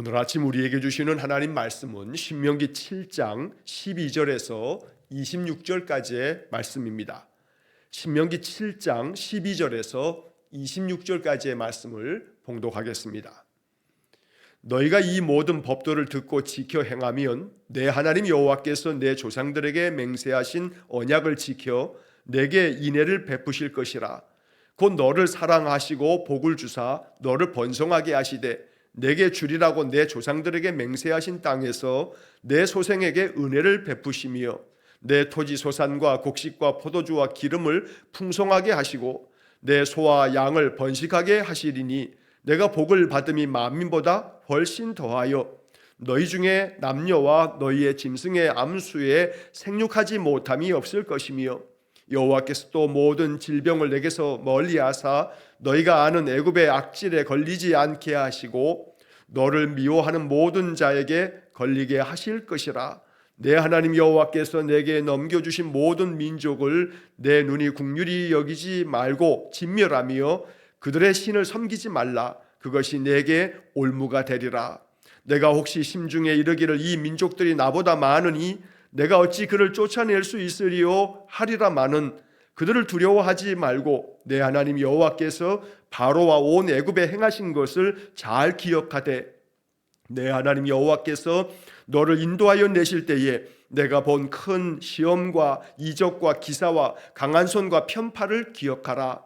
오늘 아침 우리에게 주시는 하나님 말씀은 신명기 7장 12절에서 26절까지의 말씀입니다. 신명기 7장 12절에서 26절까지의 말씀을 봉독하겠습니다. 너희가 이 모든 법도를 듣고 지켜 행하면 내 하나님 여호와께서 내 조상들에게 맹세하신 언약을 지켜 내게 인애를 베푸실 것이라. 곧 너를 사랑하시고 복을 주사 너를 번성하게 하시되 내게 주리라고 내 조상들에게 맹세하신 땅에서 내 소생에게 은혜를 베푸시며 내 토지 소산과 곡식과 포도주와 기름을 풍성하게 하시고 내 소와 양을 번식하게 하시리니 내가 복을 받음이 만민보다 훨씬 더하여 너희 중에 남녀와 너희의 짐승의 암수에 생육하지 못함이 없을 것이며 여호와께서 또 모든 질병을 내게서 멀리하사 너희가 아는 애굽의 악질에 걸리지 않게 하시고 너를 미워하는 모든 자에게 걸리게 하실 것이라. 내 하나님 여호와께서 내게 넘겨주신 모든 민족을 내 눈이 긍휼히 여기지 말고 진멸하며 그들의 신을 섬기지 말라. 그것이 내게 올무가 되리라. 내가 혹시 심중에 이르기를 이 민족들이 나보다 많으니 내가 어찌 그를 쫓아낼 수 있으리요 하리라마는 그들을 두려워하지 말고 내 하나님 여호와께서 바로와 온 애굽에 행하신 것을 잘 기억하되 내 하나님 여호와께서 너를 인도하여 내실 때에 내가 본 큰 시험과 이적과 기사와 강한 손과 편팔을 기억하라.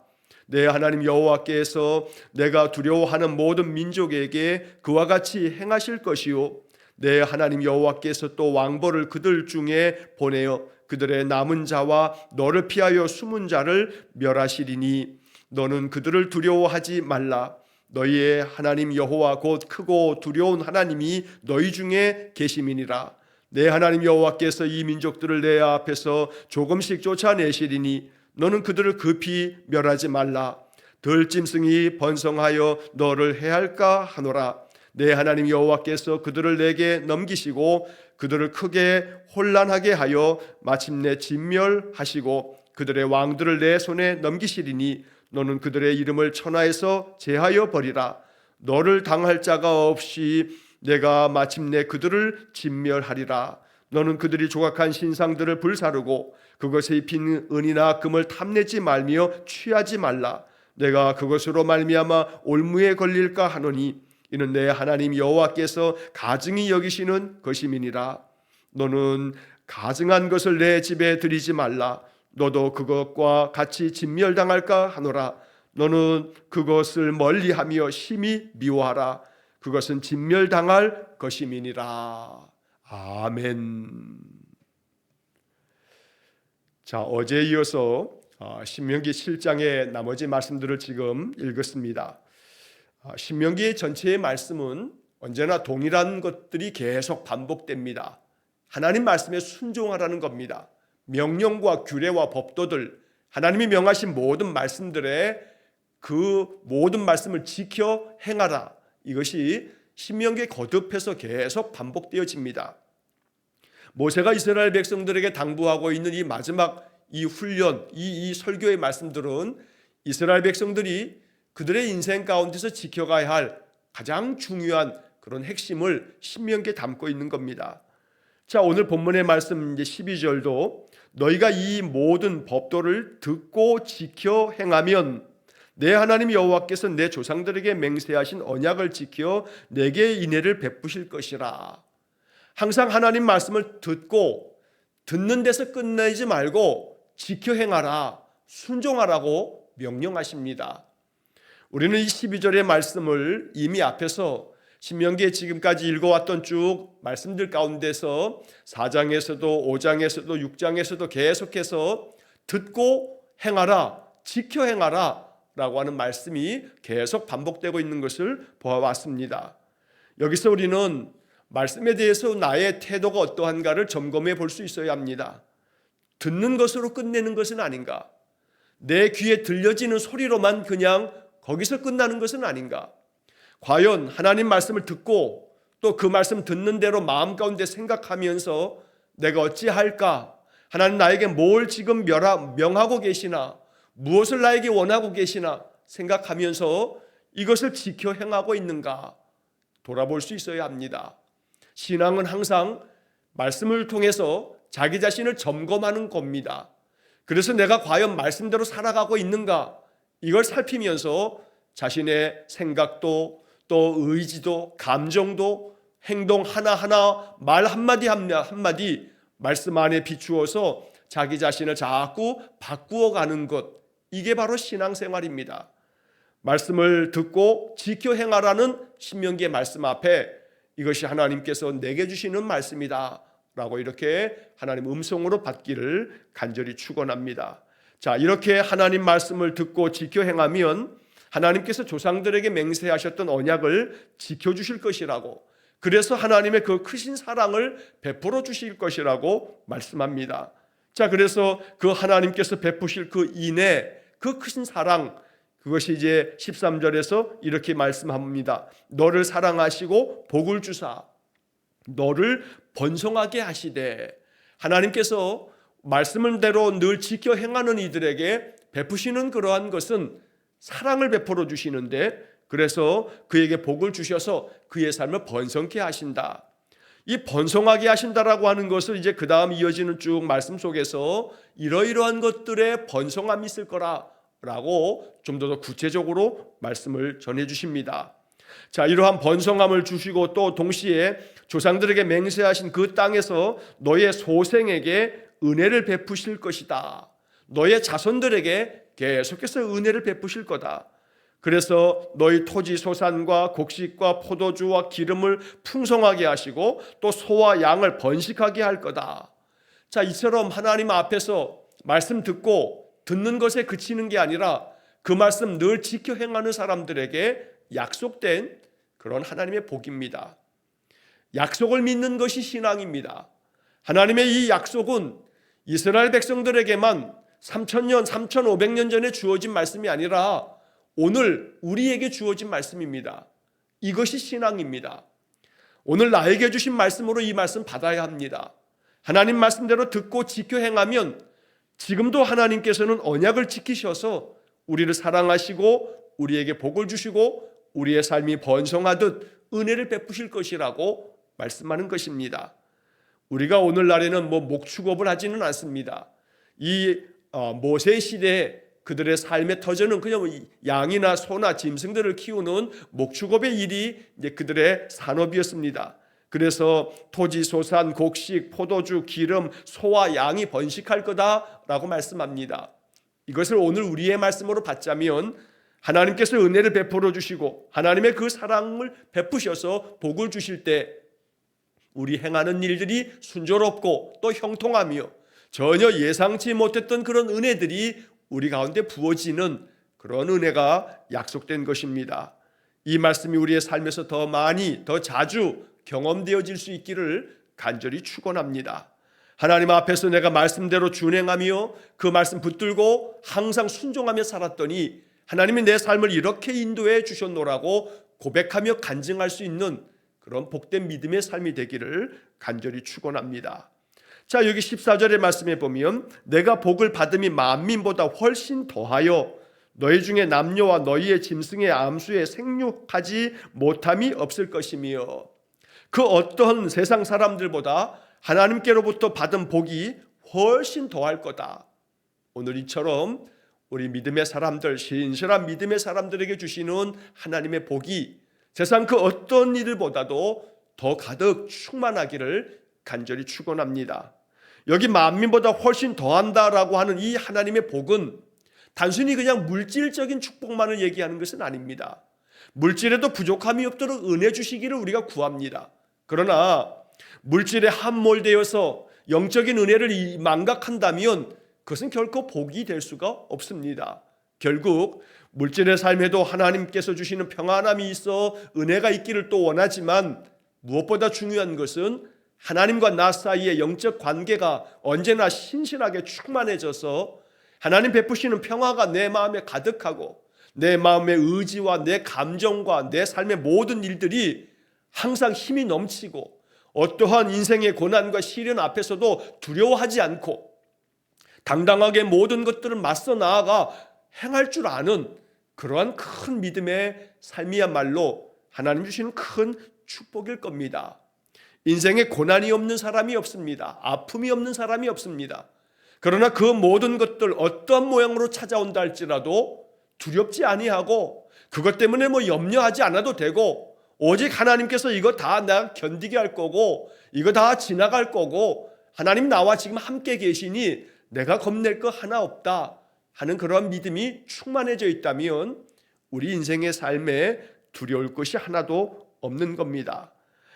내 하나님 여호와께서 내가 두려워하는 모든 민족에게 그와 같이 행하실 것이요 내 하나님 여호와께서 또 왕벌을 그들 중에 보내어 그들의 남은 자와 너를 피하여 숨은 자를 멸하시리니 너는 그들을 두려워하지 말라. 너희의 하나님 여호와 곧 크고 두려운 하나님이 너희 중에 계심이니라. 내 하나님 여호와께서 이 민족들을 내 앞에서 조금씩 쫓아내시리니 너는 그들을 급히 멸하지 말라. 들짐승이 번성하여 너를 해할까 하노라. 내 하나님 여호와께서 그들을 내게 넘기시고 그들을 크게 혼란하게 하여 마침내 진멸하시고 그들의 왕들을 내 손에 넘기시리니 너는 그들의 이름을 천하에서 제하여 버리라. 너를 당할 자가 없이 내가 마침내 그들을 진멸하리라. 너는 그들이 조각한 신상들을 불사르고 그것에 입힌 은이나 금을 탐내지 말며 취하지 말라. 내가 그것으로 말미암아 올무에 걸릴까 하노니 이는 내 하나님 여호와께서 가증히 여기시는 것임이니라. 너는 가증한 것을 내 집에 들이지 말라. 너도 그것과 같이 진멸당할까 하노라. 너는 그것을 멀리하며 심히 미워하라. 그것은 진멸당할 것임이니라. 아멘. 자, 어제에 이어서 신명기 7장의 나머지 말씀들을 지금 읽었습니다. 신명기 전체의 말씀은 언제나 동일한 것들이 계속 반복됩니다. 하나님 말씀에 순종하라는 겁니다. 명령과 규례와 법도들, 하나님이 명하신 모든 말씀들에 그 모든 말씀을 지켜 행하라. 이것이 신명기에 거듭해서 계속 반복되어집니다. 모세가 이스라엘 백성들에게 당부하고 있는 이 마지막 이 훈련, 이 설교의 말씀들은 이스라엘 백성들이 그들의 인생 가운데서 지켜가야 할 가장 중요한 그런 핵심을 신명기에 담고 있는 겁니다. 자, 오늘 본문의 말씀 이제 12절도 너희가 이 모든 법도를 듣고 지켜 행하면 내 하나님 여호와께서 내 조상들에게 맹세하신 언약을 지켜 내게 인애를 베푸실 것이라. 항상 하나님 말씀을 듣는 데서 끝내지 말고 지켜 행하라, 순종하라고 명령하십니다. 우리는 이 12절의 말씀을 이미 앞에서 신명기에 지금까지 읽어왔던 쭉 말씀들 가운데서 4장에서도 5장에서도 6장에서도 계속해서 듣고 행하라, 지켜 행하라 라고 하는 말씀이 계속 반복되고 있는 것을 보아왔습니다. 여기서 우리는 말씀에 대해서 나의 태도가 어떠한가를 점검해 볼 수 있어야 합니다. 듣는 것으로 끝내는 것은 아닌가? 내 귀에 들려지는 소리로만 그냥 거기서 끝나는 것은 아닌가? 과연 하나님 말씀을 듣고 또 그 말씀 듣는 대로 마음 가운데 생각하면서 내가 어찌할까? 하나님 나에게 뭘 지금 명하고 계시나? 무엇을 나에게 원하고 계시나? 생각하면서 이것을 지켜 행하고 있는가? 돌아볼 수 있어야 합니다. 신앙은 항상 말씀을 통해서 자기 자신을 점검하는 겁니다. 그래서 내가 과연 말씀대로 살아가고 있는가, 이걸 살피면서 자신의 생각도 또 의지도 감정도 행동 하나하나 말 한마디 한마디 말씀 안에 비추어서 자기 자신을 자꾸 바꾸어가는 것, 이게 바로 신앙생활입니다. 말씀을 듣고 지켜 행하라는 신명기의 말씀 앞에 이것이 하나님께서 내게 주시는 말씀이다 라고 이렇게 하나님 음성으로 받기를 간절히 축원합니다. 자, 이렇게 하나님 말씀을 듣고 지켜 행하면 하나님께서 조상들에게 맹세하셨던 언약을 지켜주실 것이라고, 그래서 하나님의 그 크신 사랑을 베풀어 주실 것이라고 말씀합니다. 자, 그래서 그 하나님께서 베푸실 그 인애, 그 크신 사랑, 그것이 이제 13절에서 이렇게 말씀합니다. 너를 사랑하시고 복을 주사 너를 번성하게 하시되, 하나님께서 말씀대로 늘 지켜 행하는 이들에게 베푸시는 그러한 것은 사랑을 베풀어 주시는데, 그래서 그에게 복을 주셔서 그의 삶을 번성케 하신다. 이 번성하게 하신다라고 하는 것을 이제 그 다음 이어지는 쭉 말씀 속에서 이러이러한 것들의 번성함이 있을 거라고 좀 더 구체적으로 말씀을 전해 주십니다. 자, 이러한 번성함을 주시고 또 동시에 조상들에게 맹세하신 그 땅에서 너의 소생에게 은혜를 베푸실 것이다. 너의 자손들에게 계속해서 은혜를 베푸실 거다. 그래서 너희 토지 소산과 곡식과 포도주와 기름을 풍성하게 하시고 또 소와 양을 번식하게 할 거다. 자, 이처럼 하나님 앞에서 말씀 듣는 것에 그치는 게 아니라 그 말씀 늘 지켜 행하는 사람들에게 약속된 그런 하나님의 복입니다. 약속을 믿는 것이 신앙입니다. 하나님의 이 약속은 이스라엘 백성들에게만 3000년, 3500년 전에 주어진 말씀이 아니라 오늘 우리에게 주어진 말씀입니다. 이것이 신앙입니다. 오늘 나에게 주신 말씀으로 이 말씀 받아야 합니다. 하나님 말씀대로 듣고 지켜 행하면 지금도 하나님께서는 언약을 지키셔서 우리를 사랑하시고 우리에게 복을 주시고 우리의 삶이 번성하듯 은혜를 베푸실 것이라고 말씀하는 것입니다. 우리가 오늘날에는 목축업을 하지는 않습니다. 이 모세 시대에 그들의 삶의 터전은 그냥 양이나 소나 짐승들을 키우는 목축업의 일이 이제 그들의 산업이었습니다. 그래서 토지, 소산, 곡식, 포도주, 기름, 소와 양이 번식할 거다라고 말씀합니다. 이것을 오늘 우리의 말씀으로 받자면 하나님께서 은혜를 베풀어 주시고 하나님의 그 사랑을 베푸셔서 복을 주실 때 우리 행하는 일들이 순조롭고 또 형통하며 전혀 예상치 못했던 그런 은혜들이 우리 가운데 부어지는 그런 은혜가 약속된 것입니다. 이 말씀이 우리의 삶에서 더 많이, 더 자주 경험되어질 수 있기를 간절히 축원합니다. 하나님 앞에서 내가 말씀대로 준행하며 그 말씀 붙들고 항상 순종하며 살았더니 하나님이 내 삶을 이렇게 인도해 주셨노라고 고백하며 간증할 수 있는 그런 복된 믿음의 삶이 되기를 간절히 축원합니다. 자, 여기 14절의 말씀에 보면 내가 복을 받음이 만민보다 훨씬 더하여 너희 중에 남녀와 너희의 짐승의 암수에 생육하지 못함이 없을 것이며, 그 어떤 세상 사람들보다 하나님께로부터 받은 복이 훨씬 더할 거다. 오늘 이처럼 우리 믿음의 사람들, 신실한 믿음의 사람들에게 주시는 하나님의 복이 세상 그 어떤 일보다도 더 가득 충만하기를 간절히 축원합니다. 여기 만민보다 훨씬 더한다라고 하는 이 하나님의 복은 단순히 그냥 물질적인 축복만을 얘기하는 것은 아닙니다. 물질에도 부족함이 없도록 은혜 주시기를 우리가 구합니다. 그러나 물질에 함몰되어서 영적인 은혜를 망각한다면 그것은 결코 복이 될 수가 없습니다. 결국 물질의 삶에도 하나님께서 주시는 평안함이 있어 은혜가 있기를 또 원하지만 무엇보다 중요한 것은 하나님과 나 사이의 영적 관계가 언제나 신실하게 충만해져서 하나님 베푸시는 평화가 내 마음에 가득하고 내 마음의 의지와 내 감정과 내 삶의 모든 일들이 항상 힘이 넘치고 어떠한 인생의 고난과 시련 앞에서도 두려워하지 않고 당당하게 모든 것들을 맞서 나아가 행할 줄 아는 그러한 큰 믿음의 삶이야말로 하나님 주시는 큰 축복일 겁니다. 인생에 고난이 없는 사람이 없습니다. 아픔이 없는 사람이 없습니다. 그러나 그 모든 것들 어떠한 모양으로 찾아온다 할지라도 두렵지 아니하고 그것 때문에 염려하지 않아도 되고 오직 하나님께서 이거 다 내가 견디게 할 거고 이거 다 지나갈 거고 하나님 나와 지금 함께 계시니 내가 겁낼 거 하나 없다 하는 그러한 믿음이 충만해져 있다면 우리 인생의 삶에 두려울 것이 하나도 없는 겁니다.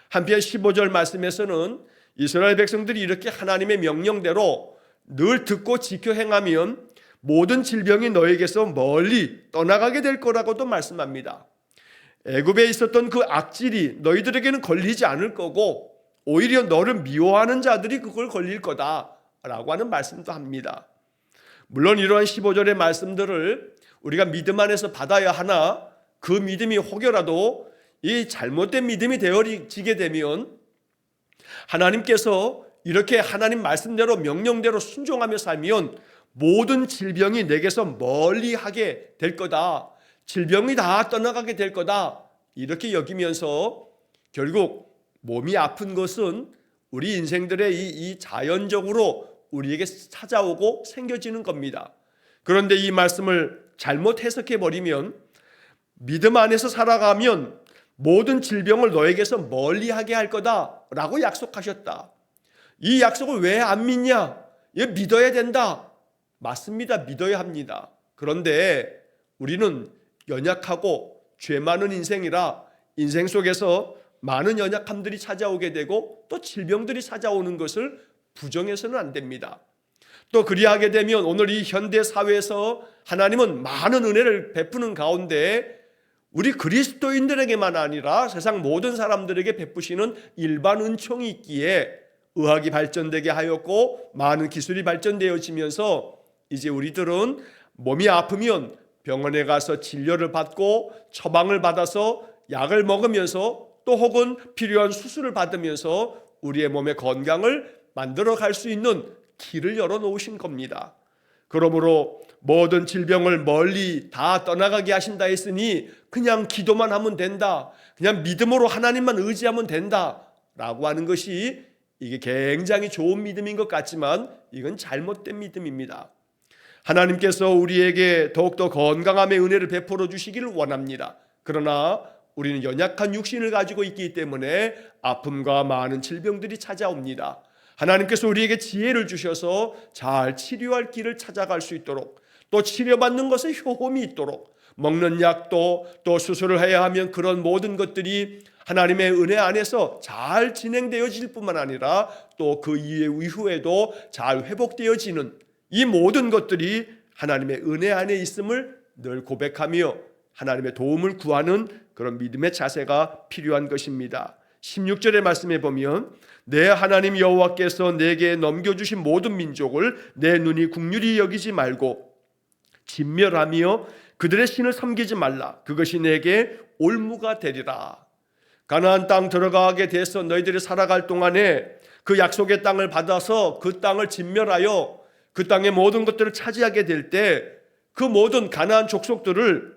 한편 15절 말씀에서는 이스라엘 백성들이 이렇게 하나님의 명령대로 늘 듣고 지켜 행하면 모든 질병이 너에게서 멀리 떠나가게 될 거라고도 말씀합니다. 애굽에 있었던 그 악질이 너희들에게는 걸리지 않을 거고 오히려 너를 미워하는 자들이 그걸 걸릴 거다라고 하는 말씀도 합니다. 물론 이러한 15절의 말씀들을 우리가 믿음 안에서 받아야 하나 그 믿음이 혹여라도 이 잘못된 믿음이 되어지게 되면 하나님께서 이렇게 하나님 말씀대로 명령대로 순종하며 살면 모든 질병이 내게서 멀리하게 될 거다. 질병이 다 떠나가게 될 거다. 이렇게 여기면서 결국 몸이 아픈 것은 우리 인생들의 이 자연적으로 우리에게 찾아오고 생겨지는 겁니다. 그런데 이 말씀을 잘못 해석해 버리면 믿음 안에서 살아가면 모든 질병을 너에게서 멀리하게 할 거다라고 약속하셨다. 이 약속을 왜 안 믿냐? 이거 믿어야 된다. 맞습니다. 믿어야 합니다. 그런데 우리는 연약하고 죄 많은 인생이라 인생 속에서 많은 연약함들이 찾아오게 되고 또 질병들이 찾아오는 것을 부정해서는 안 됩니다. 또 그리하게 되면 오늘 이 현대 사회에서 하나님은 많은 은혜를 베푸는 가운데 우리 그리스도인들에게만 아니라 세상 모든 사람들에게 베푸시는 일반 은총이 있기에 의학이 발전되게 하였고 많은 기술이 발전되어지면서 이제 우리들은 몸이 아프면 병원에 가서 진료를 받고 처방을 받아서 약을 먹으면서 또 혹은 필요한 수술을 받으면서 우리의 몸의 건강을 만들어 갈 수 있는 길을 열어놓으신 겁니다. 그러므로 모든 질병을 멀리 다 떠나가게 하신다 했으니 그냥 기도만 하면 된다, 그냥 믿음으로 하나님만 의지하면 된다 라고 하는 것이 이게 굉장히 좋은 믿음인 것 같지만 이건 잘못된 믿음입니다. 하나님께서 우리에게 더욱더 건강함의 은혜를 베풀어 주시기를 원합니다. 그러나 우리는 연약한 육신을 가지고 있기 때문에 아픔과 많은 질병들이 찾아옵니다. 하나님께서 우리에게 지혜를 주셔서 잘 치료할 길을 찾아갈 수 있도록 또 치료받는 것에 효험이 있도록 먹는 약도 또 수술을 해야 하면 그런 모든 것들이 하나님의 은혜 안에서 잘 진행되어질 뿐만 아니라 또 그 이후에도 잘 회복되어지는 이 모든 것들이 하나님의 은혜 안에 있음을 늘 고백하며 하나님의 도움을 구하는 그런 믿음의 자세가 필요한 것입니다. 16절의 말씀에 보면 내 하나님 여호와께서 내게 넘겨주신 모든 민족을 내 눈이 긍휼히 여기지 말고 진멸하며 그들의 신을 섬기지 말라. 그것이 내게 올무가 되리라. 가나안 땅 들어가게 돼서 너희들이 살아갈 동안에 그 약속의 땅을 받아서 그 땅을 진멸하여 그 땅의 모든 것들을 차지하게 될 때 그 모든 가나안 족속들을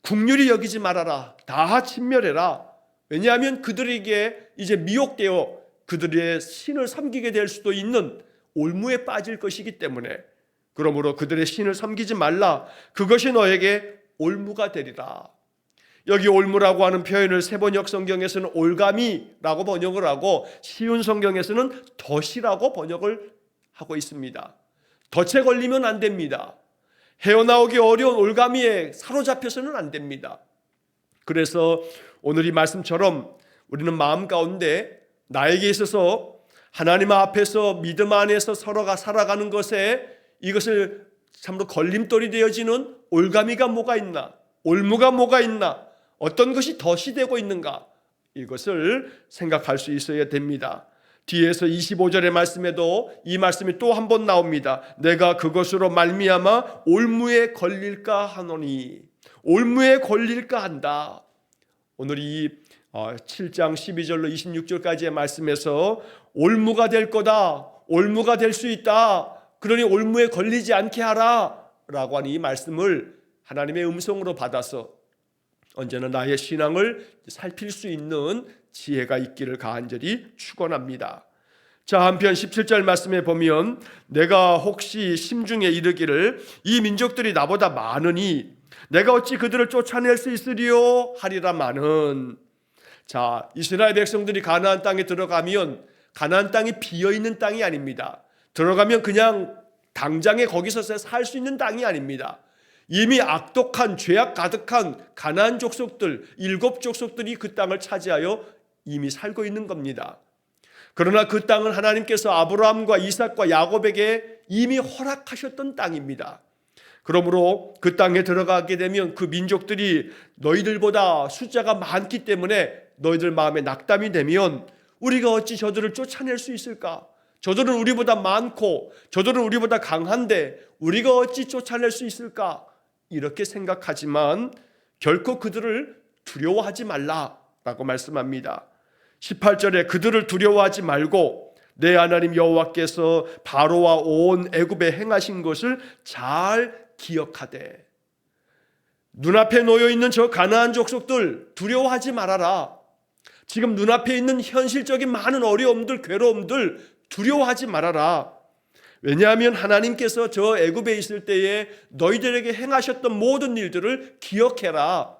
긍휼히 여기지 말아라. 다 진멸해라. 왜냐하면 그들에게 이제 미혹되어 그들의 신을 섬기게 될 수도 있는 올무에 빠질 것이기 때문에 그러므로 그들의 신을 섬기지 말라. 그것이 너에게 올무가 되리라. 여기 올무라고 하는 표현을 세번역 성경에서는 올가미라고 번역을 하고 쉬운 성경에서는 덫이라고 번역을 하고 있습니다. 덫에 걸리면 안 됩니다. 헤어나오기 어려운 올가미에 사로잡혀서는 안 됩니다. 그래서 오늘 이 말씀처럼 우리는 마음 가운데 나에게 있어서 하나님 앞에서 믿음 안에서 서로가 살아가는 것에 이것을 참으로 걸림돌이 되어지는 올가미가 뭐가 있나, 올무가 뭐가 있나, 어떤 것이 덫이 되고 있는가, 이것을 생각할 수 있어야 됩니다. 뒤에서 25절의 말씀에도 이 말씀이 또 한 번 나옵니다. 내가 그것으로 말미암아 올무에 걸릴까 하노니, 올무에 걸릴까 한다. 오늘 이 7장 12절로 26절까지의 말씀에서 올무가 될 거다, 올무가 될 수 있다, 그러니 올무에 걸리지 않게 하라 라고 하는 이 말씀을 하나님의 음성으로 받아서 언제나 나의 신앙을 살필 수 있는 지혜가 있기를 간절히 축원합니다. 자, 한편 17절 말씀에 보면 내가 혹시 심중에 이르기를 이 민족들이 나보다 많으니 내가 어찌 그들을 쫓아낼 수 있으리요 하리라마는. 자, 이스라엘 백성들이 가나안 땅에 들어가면 가나안 땅이 비어있는 땅이 아닙니다. 들어가면 그냥 당장에 거기서 살 수 있는 땅이 아닙니다. 이미 악독한 죄악 가득한 가나안 족속들 7족속들이 그 땅을 차지하여 이미 살고 있는 겁니다. 그러나 그 땅은 하나님께서 아브라함과 이삭과 야곱에게 이미 허락하셨던 땅입니다. 그러므로 그 땅에 들어가게 되면 그 민족들이 너희들보다 숫자가 많기 때문에 너희들 마음에 낙담이 되면 우리가 어찌 저들을 쫓아낼 수 있을까? 저들은 우리보다 많고 저들은 우리보다 강한데 우리가 어찌 쫓아낼 수 있을까? 이렇게 생각하지만 결코 그들을 두려워하지 말라라고 말씀합니다. 18절에 그들을 두려워하지 말고 내 하나님 여호와께서 바로와 온 애굽에 행하신 것을 잘 기억하되. 눈앞에 놓여있는 저 가나안 족속들 두려워하지 말아라. 지금 눈앞에 있는 현실적인 많은 어려움들, 괴로움들 두려워하지 말아라. 왜냐하면 하나님께서 저 애굽에 있을 때에 너희들에게 행하셨던 모든 일들을 기억해라.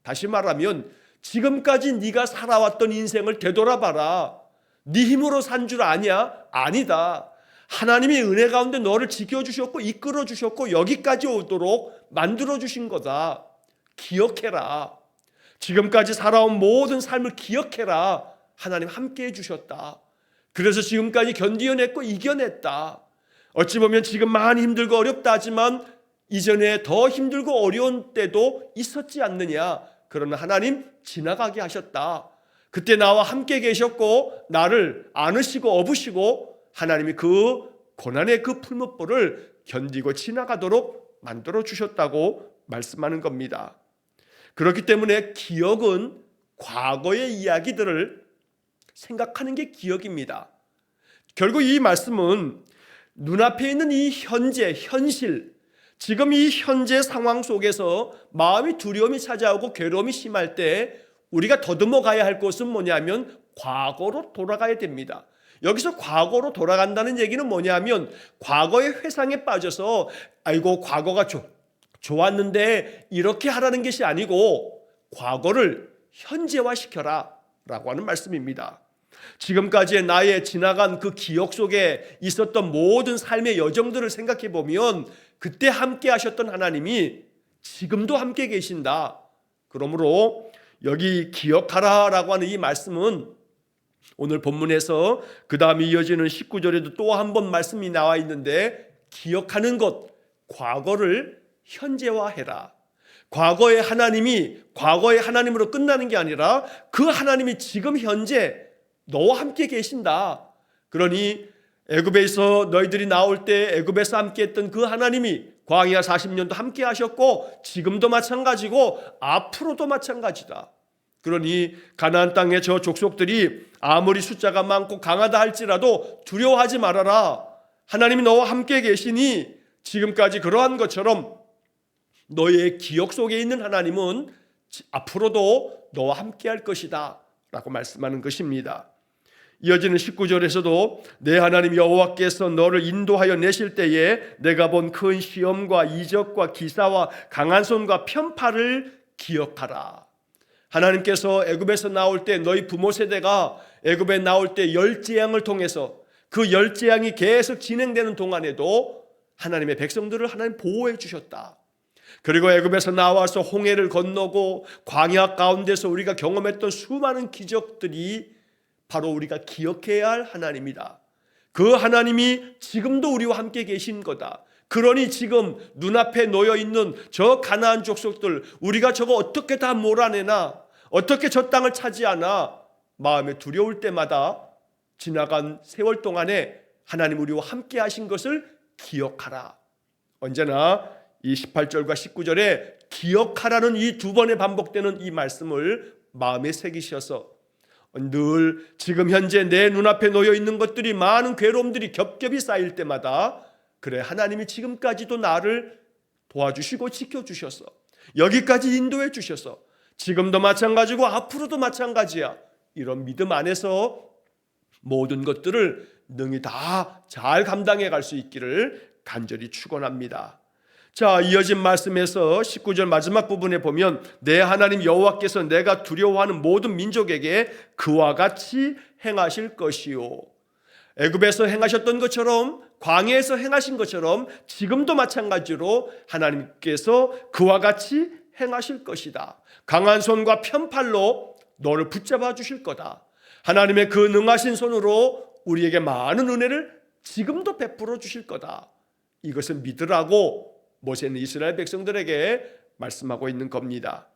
다시 말하면 지금까지 네가 살아왔던 인생을 되돌아봐라. 네 힘으로 산 줄 아냐? 아니다. 하나님의 은혜 가운데 너를 지켜주셨고 이끌어주셨고 여기까지 오도록 만들어주신 거다. 기억해라. 지금까지 살아온 모든 삶을 기억해라. 하나님 함께 해주셨다. 그래서 지금까지 견디어냈고 이겨냈다. 어찌 보면 지금 많이 힘들고 어렵다 하지만 이전에 더 힘들고 어려운 때도 있었지 않느냐. 그러나 하나님 지나가게 하셨다. 그때 나와 함께 계셨고 나를 안으시고 업으시고 하나님이 그 고난의 그 풀무불을 견디고 지나가도록 만들어 주셨다고 말씀하는 겁니다. 그렇기 때문에 기억은 과거의 이야기들을 생각하는 게 기억입니다. 결국 이 말씀은 눈앞에 있는 이 현재, 현실, 지금 이 현재 상황 속에서 마음이 두려움이 찾아오고 괴로움이 심할 때 우리가 더듬어 가야 할 것은 뭐냐면 과거로 돌아가야 됩니다. 여기서 과거로 돌아간다는 얘기는 뭐냐면 과거의 회상에 빠져서 아이고 과거가 좋았는데 이렇게 하라는 것이 아니고 과거를 현재화시켜라 라고 하는 말씀입니다. 지금까지의 나의 지나간 그 기억 속에 있었던 모든 삶의 여정들을 생각해 보면 그때 함께 하셨던 하나님이 지금도 함께 계신다. 그러므로 여기 기억하라 라고 하는 이 말씀은 오늘 본문에서 그 다음에 이어지는 19절에도 또 한 번 말씀이 나와 있는데 기억하는 것, 과거를 현재화해라. 과거의 하나님이 과거의 하나님으로 끝나는 게 아니라 그 하나님이 지금 현재 너와 함께 계신다. 그러니 애굽에서 너희들이 나올 때 애굽에서 함께 했던 그 하나님이 광야 40년도 함께 하셨고 지금도 마찬가지고 앞으로도 마찬가지다. 그러니 가나안 땅의 저 족속들이 아무리 숫자가 많고 강하다 할지라도 두려워하지 말아라. 하나님이 너와 함께 계시니 지금까지 그러한 것처럼 너의 기억 속에 있는 하나님은 앞으로도 너와 함께 할 것이다 라고 말씀하는 것입니다. 이어지는 19절에서도 내 하나님 여호와께서 너를 인도하여 내실 때에 내가 본 큰 시험과 이적과 기사와 강한 손과 편파를 기억하라. 하나님께서 애굽에서 나올 때 너희 부모 세대가 애굽에 나올 때 열재앙을 통해서 그 열재앙이 계속 진행되는 동안에도 하나님의 백성들을 하나님 보호해 주셨다. 그리고 애굽에서 나와서 홍해를 건너고 광야 가운데서 우리가 경험했던 수많은 기적들이 바로 우리가 기억해야 할 하나님이다. 그 하나님이 지금도 우리와 함께 계신 거다. 그러니 지금 눈앞에 놓여있는 저 가나안 족속들 우리가 저거 어떻게 다 몰아내나, 어떻게 저 땅을 차지하나 마음에 두려울 때마다 지나간 세월 동안에 하나님 우리와 함께 하신 것을 기억하라. 언제나 이 18절과 19절에 기억하라는 이 두 번에 반복되는 이 말씀을 마음에 새기셔서 늘 지금 현재 내 눈앞에 놓여 있는 것들이 많은 괴로움들이 겹겹이 쌓일 때마다 그래 하나님이 지금까지도 나를 도와주시고 지켜주셔서 여기까지 인도해 주셔서 지금도 마찬가지고 앞으로도 마찬가지야. 이런 믿음 안에서 모든 것들을 능히 다 잘 감당해 갈 수 있기를 간절히 축원합니다. 자, 이어진 말씀에서 19절 마지막 부분에 보면 내 하나님 여호와께서 내가 두려워하는 모든 민족에게 그와 같이 행하실 것이요. 애굽에서 행하셨던 것처럼, 광야에서 행하신 것처럼 지금도 마찬가지로 하나님께서 그와 같이 행하실 것이다. 강한 손과 편팔로 너를 붙잡아 주실 거다. 하나님의 그 능하신 손으로 우리에게 많은 은혜를 지금도 베풀어 주실 거다. 이것을 믿으라고 모세는 이스라엘 백성들에게 말씀하고 있는 겁니다.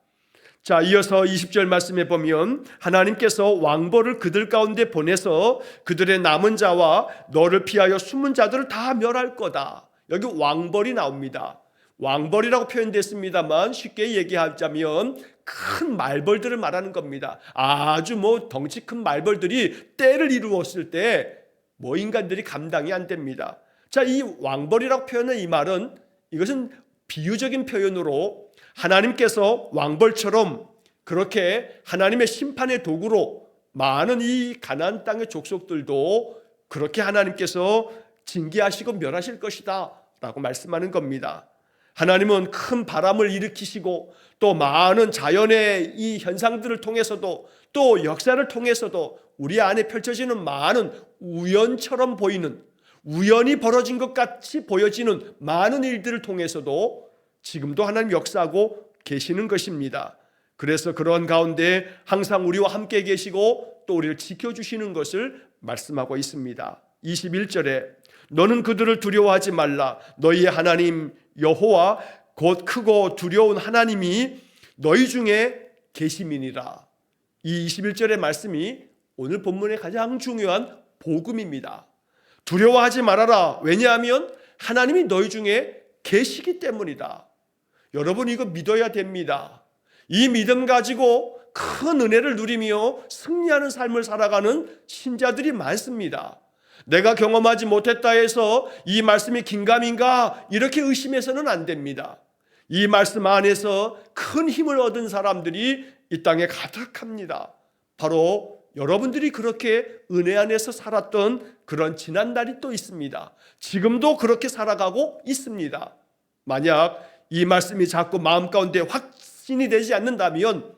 자, 이어서 20절 말씀에 보면 하나님께서 왕벌을 그들 가운데 보내서 그들의 남은 자와 너를 피하여 숨은 자들을 다 멸할 거다. 여기 왕벌이 나옵니다. 왕벌이라고 표현됐습니다만 쉽게 얘기하자면 큰 말벌들을 말하는 겁니다. 아주 덩치 큰 말벌들이 떼를 이루었을 때 인간들이 감당이 안 됩니다. 자, 이 왕벌이라고 표현한 이 말은 이것은 비유적인 표현으로 하나님께서 왕벌처럼 그렇게 하나님의 심판의 도구로 많은 이 가나안 땅의 족속들도 그렇게 하나님께서 징계하시고 멸하실 것이다 라고 말씀하는 겁니다. 하나님은 큰 바람을 일으키시고 또 많은 자연의 이 현상들을 통해서도 또 역사를 통해서도 우리 안에 펼쳐지는 많은 우연처럼 보이는, 우연히 벌어진 것 같이 보여지는 많은 일들을 통해서도 지금도 하나님 역사하고 계시는 것입니다. 그래서 그런 가운데 항상 우리와 함께 계시고 또 우리를 지켜주시는 것을 말씀하고 있습니다. 21절에 너는 그들을 두려워하지 말라. 너희의 하나님 여호와 곧 크고 두려운 하나님이 너희 중에 계심이니라. 이 21절의 말씀이 오늘 본문의 가장 중요한 복음입니다. 두려워하지 말아라. 왜냐하면 하나님이 너희 중에 계시기 때문이다. 여러분 이거 믿어야 됩니다. 이 믿음 가지고 큰 은혜를 누리며 승리하는 삶을 살아가는 신자들이 많습니다. 내가 경험하지 못했다 해서 이 말씀이 긴가민가 이렇게 의심해서는 안 됩니다. 이 말씀 안에서 큰 힘을 얻은 사람들이 이 땅에 가득합니다. 바로 여러분들이 그렇게 은혜 안에서 살았던 그런 지난날이 또 있습니다. 지금도 그렇게 살아가고 있습니다. 만약 이 말씀이 자꾸 마음 가운데 확신이 되지 않는다면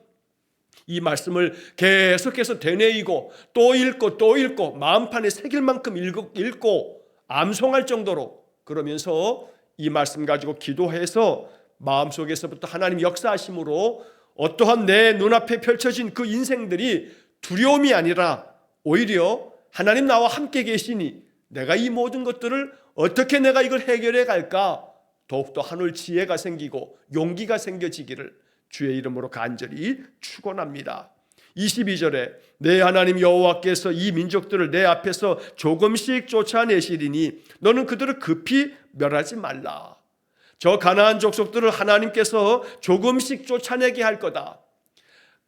이 말씀을 계속해서 되뇌이고 또 읽고 또 읽고 마음판에 새길 만큼 읽고 암송할 정도로 그러면서 이 말씀 가지고 기도해서 마음속에서부터 하나님 역사하심으로 어떠한 내 눈앞에 펼쳐진 그 인생들이 두려움이 아니라 오히려 하나님 나와 함께 계시니 내가 이 모든 것들을 어떻게 내가 이걸 해결해 갈까 더욱더 하늘 지혜가 생기고 용기가 생겨지기를 주의 이름으로 간절히 축원합니다. 22절에 내 하나님 여호와께서 이 민족들을 내 앞에서 조금씩 쫓아내시리니 너는 그들을 급히 멸하지 말라. 저 가나안 족속들을 하나님께서 조금씩 쫓아내게 할 거다.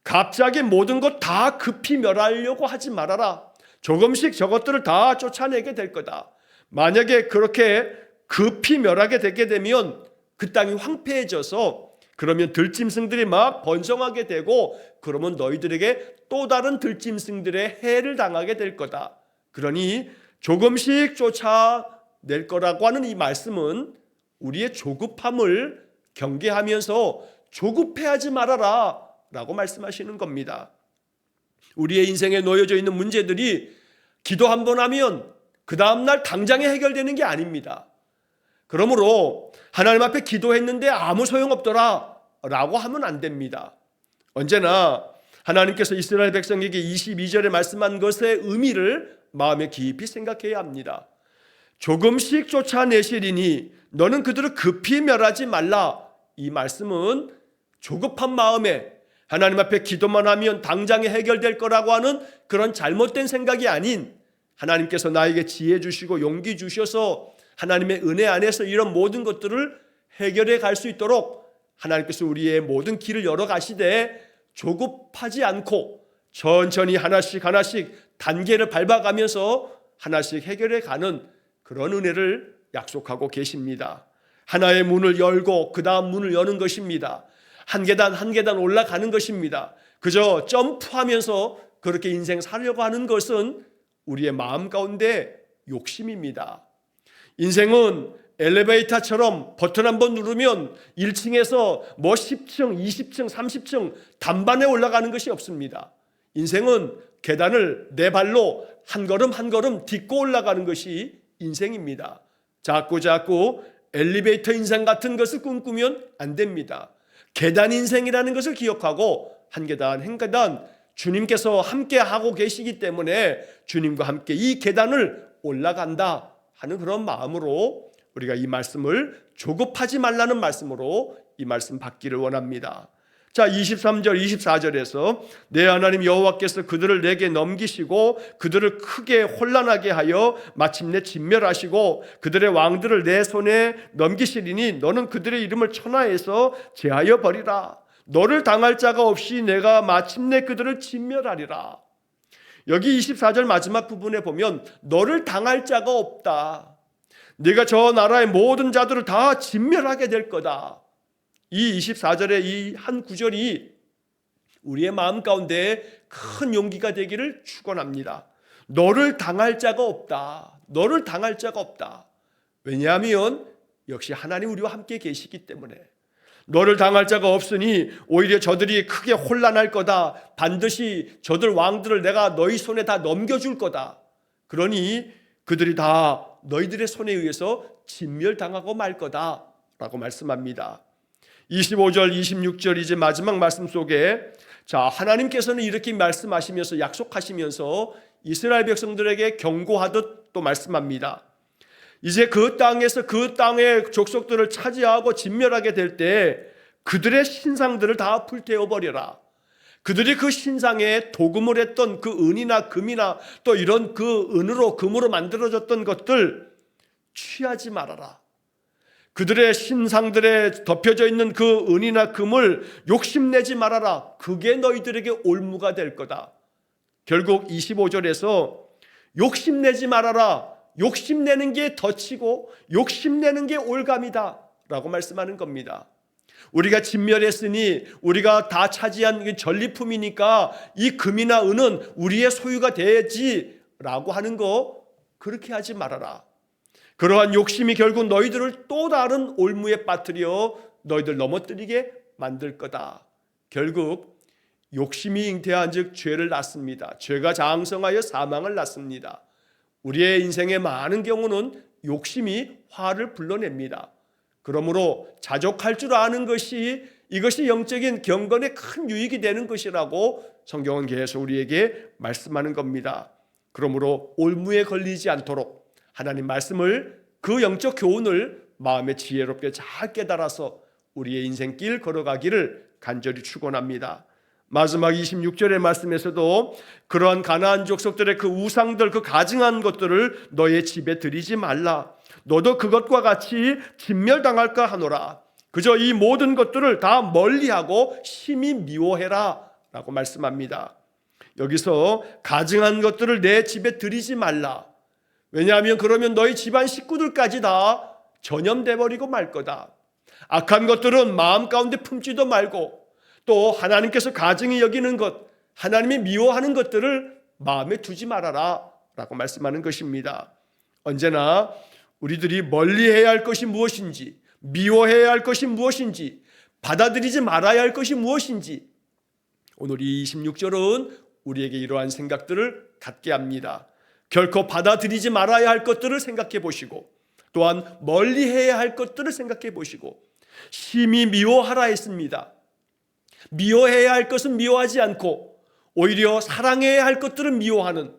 갑자기 모든 것 다 급히 멸하려고 하지 말아라. 조금씩 저것들을 다 쫓아내게 될 거다. 만약에 그렇게 급히 멸하게 되게 되면 그 땅이 황폐해져서 그러면 들짐승들이 막 번성하게 되고 그러면 너희들에게 또 다른 들짐승들의 해를 당하게 될 거다. 그러니 조금씩 쫓아낼 거라고 하는 이 말씀은 우리의 조급함을 경계하면서 조급해하지 말아라 라고 말씀하시는 겁니다. 우리의 인생에 놓여져 있는 문제들이 기도 한 번 하면 그 다음날 당장에 해결되는 게 아닙니다. 그러므로 하나님 앞에 기도했는데 아무 소용없더라 라고 하면 안 됩니다. 언제나 하나님께서 이스라엘 백성에게 22절에 말씀한 것의 의미를 마음에 깊이 생각해야 합니다. 조금씩 쫓아내시리니 너는 그들을 급히 멸하지 말라. 이 말씀은 조급한 마음에 하나님 앞에 기도만 하면 당장에 해결될 거라고 하는 그런 잘못된 생각이 아닌 하나님께서 나에게 지혜 주시고 용기 주셔서 하나님의 은혜 안에서 이런 모든 것들을 해결해 갈 수 있도록 하나님께서 우리의 모든 길을 열어 가시되 조급하지 않고 천천히 하나씩 단계를 밟아가면서 하나씩 해결해 가는 그런 은혜를 약속하고 계십니다. 하나의 문을 열고 그 다음 문을 여는 것입니다. 한 계단 한 계단 올라가는 것입니다. 그저 점프하면서 그렇게 인생 살려고 하는 것은 우리의 마음 가운데 욕심입니다. 인생은 엘리베이터처럼 버튼 한번 누르면 1층에서 뭐 10층, 20층, 30층 단반에 올라가는 것이 없습니다. 인생은 계단을 내 발로 한 걸음 한 걸음 딛고 올라가는 것이 인생입니다. 자꾸 엘리베이터 인생 같은 것을 꿈꾸면 안 됩니다. 계단 인생이라는 것을 기억하고 한 계단 한 계단 주님께서 함께 하고 계시기 때문에 주님과 함께 이 계단을 올라간다 하는 그런 마음으로 우리가 이 말씀을 조급하지 말라는 말씀으로 이 말씀 받기를 원합니다. 자, 23절 24절에서 내 하나님 여호와께서 그들을 내게 넘기시고 그들을 크게 혼란하게 하여 마침내 진멸하시고 그들의 왕들을 내 손에 넘기시리니 너는 그들의 이름을 천하에서 제하여 버리라. 너를 당할 자가 없이 내가 마침내 그들을 진멸하리라. 여기 24절 마지막 부분에 보면 너를 당할 자가 없다. 네가 저 나라의 모든 자들을 다 진멸하게 될 거다. 이 24절의 이 한 구절이 우리의 마음 가운데 큰 용기가 되기를 축원합니다. 너를 당할 자가 없다. 너를 당할 자가 없다. 왜냐하면 역시 하나님 우리와 함께 계시기 때문에 너를 당할 자가 없으니 오히려 저들이 크게 혼란할 거다. 반드시 저들 왕들을 내가 너희 손에 다 넘겨줄 거다. 그러니 그들이 다 너희들의 손에 의해서 진멸당하고 말 거다 라고 말씀합니다. 25절 26절 이제 마지막 말씀 속에 자 하나님께서는 이렇게 말씀하시면서 약속하시면서 이스라엘 백성들에게 경고하듯 또 말씀합니다. 이제 그 땅에서 그 땅의 족속들을 차지하고 진멸하게 될 때 그들의 신상들을 다 불태워버려라. 그들이 그 신상에 도금을 했던 그 은이나 금이나 또 이런 그 은으로 금으로 만들어졌던 것들 취하지 말아라. 그들의 신상들에 덮여져 있는 그 은이나 금을 욕심내지 말아라. 그게 너희들에게 올무가 될 거다. 결국 25절에서 욕심내지 말아라. 욕심내는 게 덫이고 욕심내는 게 올감이다 라고 말씀하는 겁니다. 우리가 진멸했으니 우리가 다 차지한 전리품이니까 이 금이나 은은 우리의 소유가 돼야지 라고 하는 거 그렇게 하지 말아라. 그러한 욕심이 결국 너희들을 또 다른 올무에 빠뜨려 너희들 넘어뜨리게 만들 거다. 결국 욕심이 잉태한 즉 죄를 낳습니다. 죄가 장성하여 사망을 낳습니다. 우리의 인생의 많은 경우는 욕심이 화를 불러냅니다. 그러므로 자족할 줄 아는 것이 이것이 영적인 경건에 큰 유익이 되는 것이라고 성경은 계속 우리에게 말씀하는 겁니다. 그러므로 올무에 걸리지 않도록 하나님 말씀을 그 영적 교훈을 마음에 지혜롭게 잘 깨달아서 우리의 인생길 걸어가기를 간절히 축원합니다. 마지막 26절의 말씀에서도 그러한 가나안 족속들의 그 우상들 그 가증한 것들을 너의 집에 들이지 말라. 너도 그것과 같이 진멸당할까 하노라. 그저 이 모든 것들을 다 멀리하고 심히 미워해라 라고 말씀합니다. 여기서 가증한 것들을 내 집에 들이지 말라. 왜냐하면 그러면 너희 집안 식구들까지 다 전염돼 버리고 말 거다. 악한 것들은 마음 가운데 품지도 말고 또 하나님께서 가증히 여기는 것, 하나님이 미워하는 것들을 마음에 두지 말아라 라고 말씀하는 것입니다. 언제나 우리들이 멀리해야 할 것이 무엇인지, 미워해야 할 것이 무엇인지, 받아들이지 말아야 할 것이 무엇인지 오늘 이 26절은 우리에게 이러한 생각들을 갖게 합니다. 결코 받아들이지 말아야 할 것들을 생각해 보시고 또한 멀리해야 할 것들을 생각해 보시고 심히 미워하라 했습니다. 미워해야 할 것은 미워하지 않고 오히려 사랑해야 할 것들은 미워하는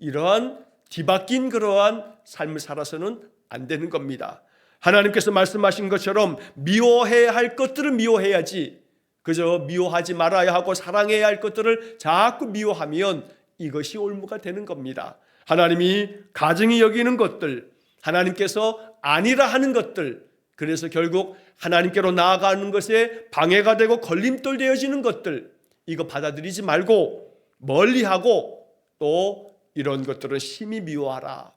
이러한 뒤바뀐 그러한 삶을 살아서는 안 되는 겁니다. 하나님께서 말씀하신 것처럼 미워해야 할 것들을 미워해야지 그저 미워하지 말아야 하고 사랑해야 할 것들을 자꾸 미워하면 이것이 올무가 되는 겁니다. 하나님이 가증히 여기는 것들, 하나님께서 아니라 하는 것들, 그래서 결국 하나님께로 나아가는 것에 방해가 되고 걸림돌 되어지는 것들, 이거 받아들이지 말고 멀리하고 또 이런 것들은 심히 미워하라.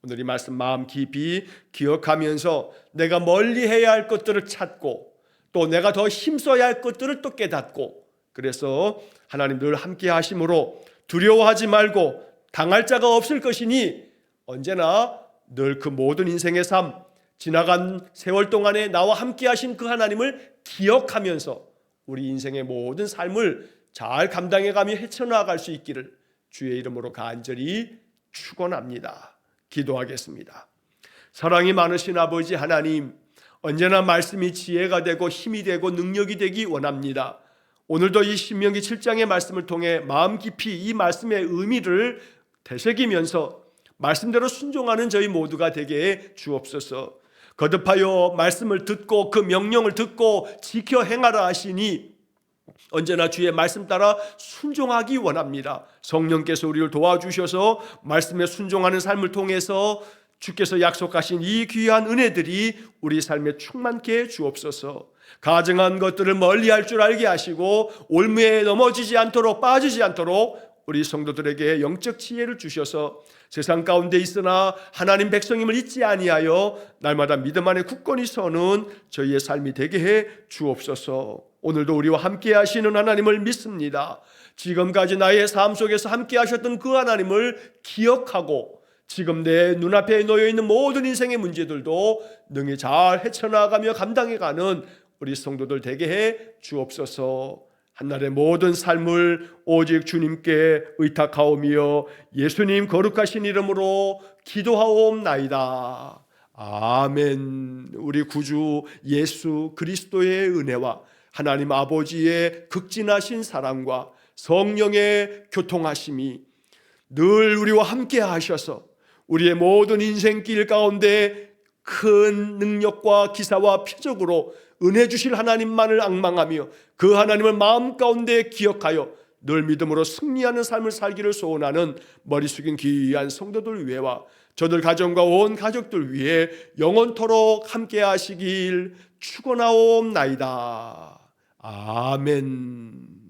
오늘 이 말씀 마음 깊이 기억하면서 내가 멀리해야 할 것들을 찾고 또 내가 더 힘써야 할 것들을 또 깨닫고, 그래서 하나님 늘 함께 하심으로 두려워하지 말고 당할 자가 없을 것이니 언제나 늘 그 모든 인생의 삶, 지나간 세월 동안에 나와 함께 하신 그 하나님을 기억하면서 우리 인생의 모든 삶을 잘 감당해가며 헤쳐나갈 수 있기를 주의 이름으로 간절히 축원합니다. 기도하겠습니다. 사랑이 많으신 아버지 하나님, 언제나 말씀이 지혜가 되고 힘이 되고 능력이 되기 원합니다. 오늘도 이 신명기 7장의 말씀을 통해 마음 깊이 이 말씀의 의미를 되새기면서 말씀대로 순종하는 저희 모두가 되게 해 주옵소서. 거듭하여 말씀을 듣고 그 명령을 듣고 지켜 행하라 하시니 언제나 주의 말씀 따라 순종하기 원합니다. 성령께서 우리를 도와주셔서 말씀에 순종하는 삶을 통해서 주께서 약속하신 이 귀한 은혜들이 우리 삶에 충만케 주옵소서. 가증한 것들을 멀리할 줄 알게 하시고 올무에 넘어지지 않도록 빠지지 않도록 우리 성도들에게 영적 지혜를 주셔서 세상 가운데 있으나 하나님 백성임을 잊지 아니하여 날마다 믿음 안에 굳건히 서는 저희의 삶이 되게 해 주옵소서. 오늘도 우리와 함께 하시는 하나님을 믿습니다. 지금까지 나의 삶 속에서 함께 하셨던 그 하나님을 기억하고 지금 내 눈앞에 놓여있는 모든 인생의 문제들도 능히 잘 헤쳐나가며 감당해가는 우리 성도들 되게 해 주옵소서. 한날의 모든 삶을 오직 주님께 의탁하오며 예수님 거룩하신 이름으로 기도하옵나이다. 아멘. 우리 구주 예수 그리스도의 은혜와 하나님 아버지의 극진하신 사랑과 성령의 교통하심이 늘 우리와 함께 하셔서 우리의 모든 인생길 가운데 큰 능력과 기사와 표적으로 은혜 주실 하나님만을 앙망하며 그 하나님을 마음 가운데 기억하여 늘 믿음으로 승리하는 삶을 살기를 소원하는 머리 숙인 귀한 성도들 위해와 저들 가정과 온 가족들 위해 영원토록 함께 하시길 축원하옵나이다. 아멘.